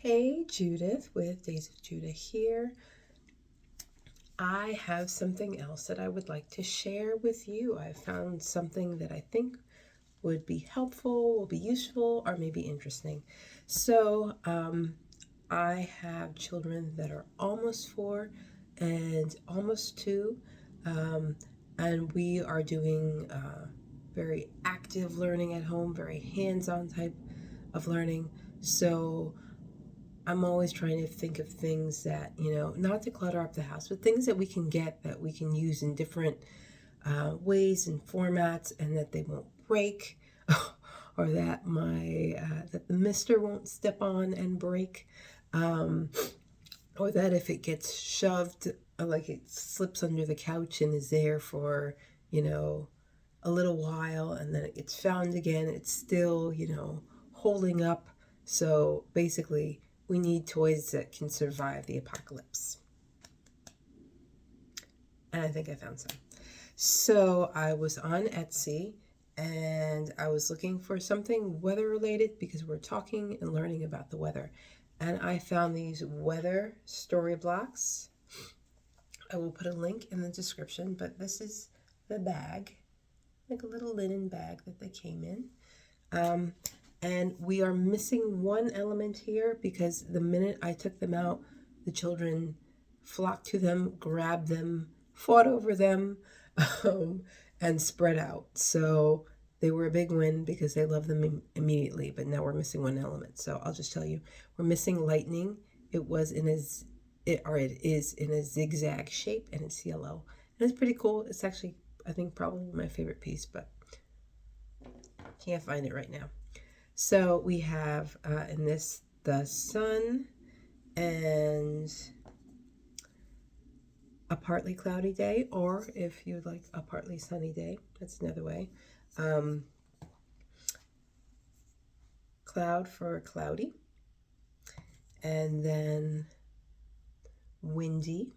Hey, Judith with Days of Judah here. I have something else that I would like to share with you. I found something that I think would be helpful, will be useful, or maybe interesting. I have children that are almost 4 and almost 2, um, and we are doing very active learning at home, very hands-on type of learning. So I'm always trying to think of things that, not to clutter up the house, but things that we can get that we can use in different ways and formats, and that they won't break, or that that the mister won't step on and break, um, or that if it gets shoved, like it slips under the couch and is there for, a little while, and then it gets found again, it's still, holding up. So basically, we need toys that can survive the apocalypse. And I think I found some. So I was on Etsy and I was looking for something weather related because we're talking and learning about the weather. And I found these weather story blocks. I will put a link in the description, but this is the bag, like a little linen bag that they came in. And we are missing one element here because the minute I took them out, the children flocked to them, grabbed them, fought over them, and spread out. So they were a big win because they love them immediately, but now we're missing one element. So I'll just tell you, we're missing lightning. It is in a zigzag shape, and it's yellow. And it's pretty cool. It's actually, I think, probably my favorite piece, but can't find it right now. So we have in this the sun and a partly cloudy day, or if you'd like a partly sunny day, that's another way. Cloud for cloudy, and then windy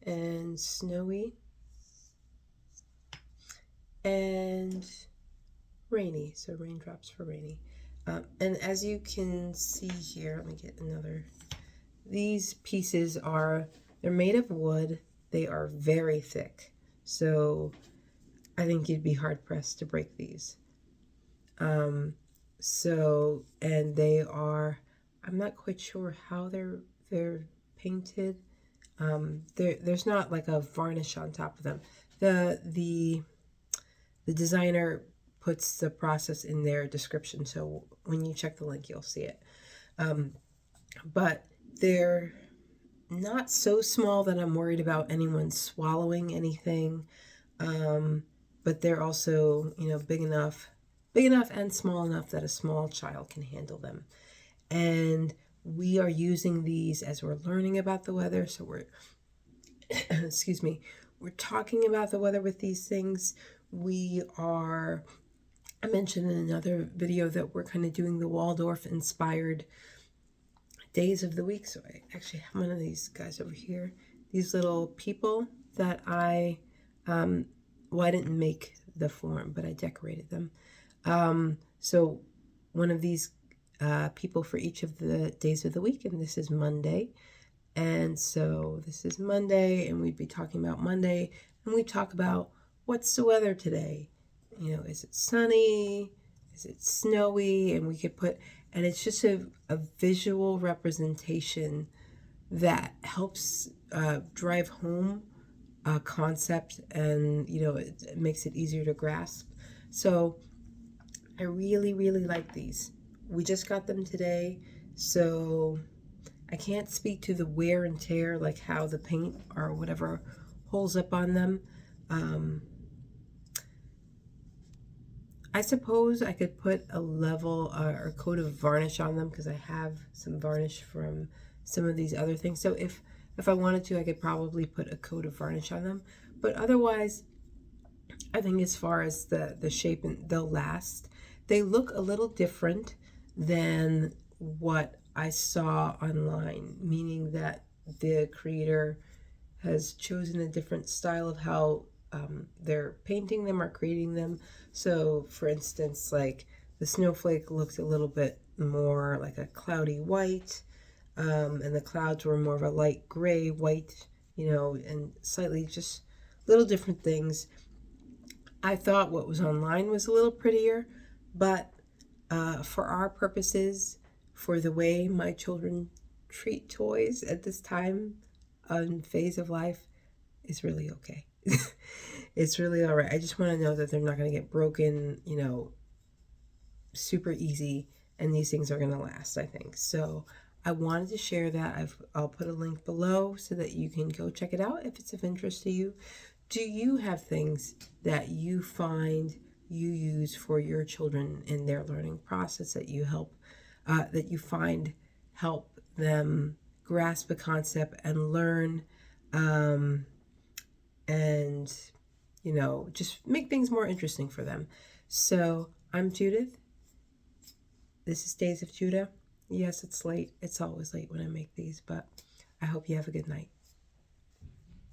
and snowy and rainy, so raindrops for rainy. And as you can see here, let me get another. These pieces they're made of wood. They are very thick, so I think you'd be hard pressed to break these. And they are, I'm not quite sure how they're painted. There's not like a varnish on top of them. The designer puts the process in their description, so when you check the link, you'll see it. But they're not so small that I'm worried about anyone swallowing anything. But they're also, big enough and small enough that a small child can handle them. And we are using these as we're learning about the weather. So we're, excuse me, we're talking about the weather with these things. I mentioned in another video that we're kind of doing the Waldorf inspired days of the week. So I actually have one of these guys over here. These little people that I didn't make the form, but I decorated them. So one of these people for each of the days of the week, and this is Monday. And so this is Monday, and we'd be talking about Monday, and we talk about what's the weather today. Is it sunny? Is it snowy? And we could and it's just a visual representation that helps drive home a concept, and it makes it easier to grasp. So I really, really like these. We just got them today, so I can't speak to the wear and tear, like how the paint or whatever holds up on them. I suppose I could put a level or coat of varnish on them because I have some varnish from some of these other things. So if I wanted to, I could probably put a coat of varnish on them. But otherwise, I think as far as the shape, they'll last. They look a little different than what I saw online, meaning that the creator has chosen a different style of how they're painting them or creating them. So for instance, like the snowflake looked a little bit more like a cloudy white, and the clouds were more of a light gray, white, and slightly just little different things. I thought what was online was a little prettier, but for our purposes, for the way my children treat toys at this time and phase of life, is really okay. It's really all right. I just want to know that they're not going to get broken, super easy, and these things are going to last, I think. So I wanted to share that. I'll put a link below so that you can go check it out if it's of interest to you. Do you have things that you find you use for your children in their learning process that you find help them grasp a concept and learn, and just make things more interesting for them? So I'm Judith. This is Days of Judah. Yes, it's late. It's always late when I make these, but I hope you have a good night.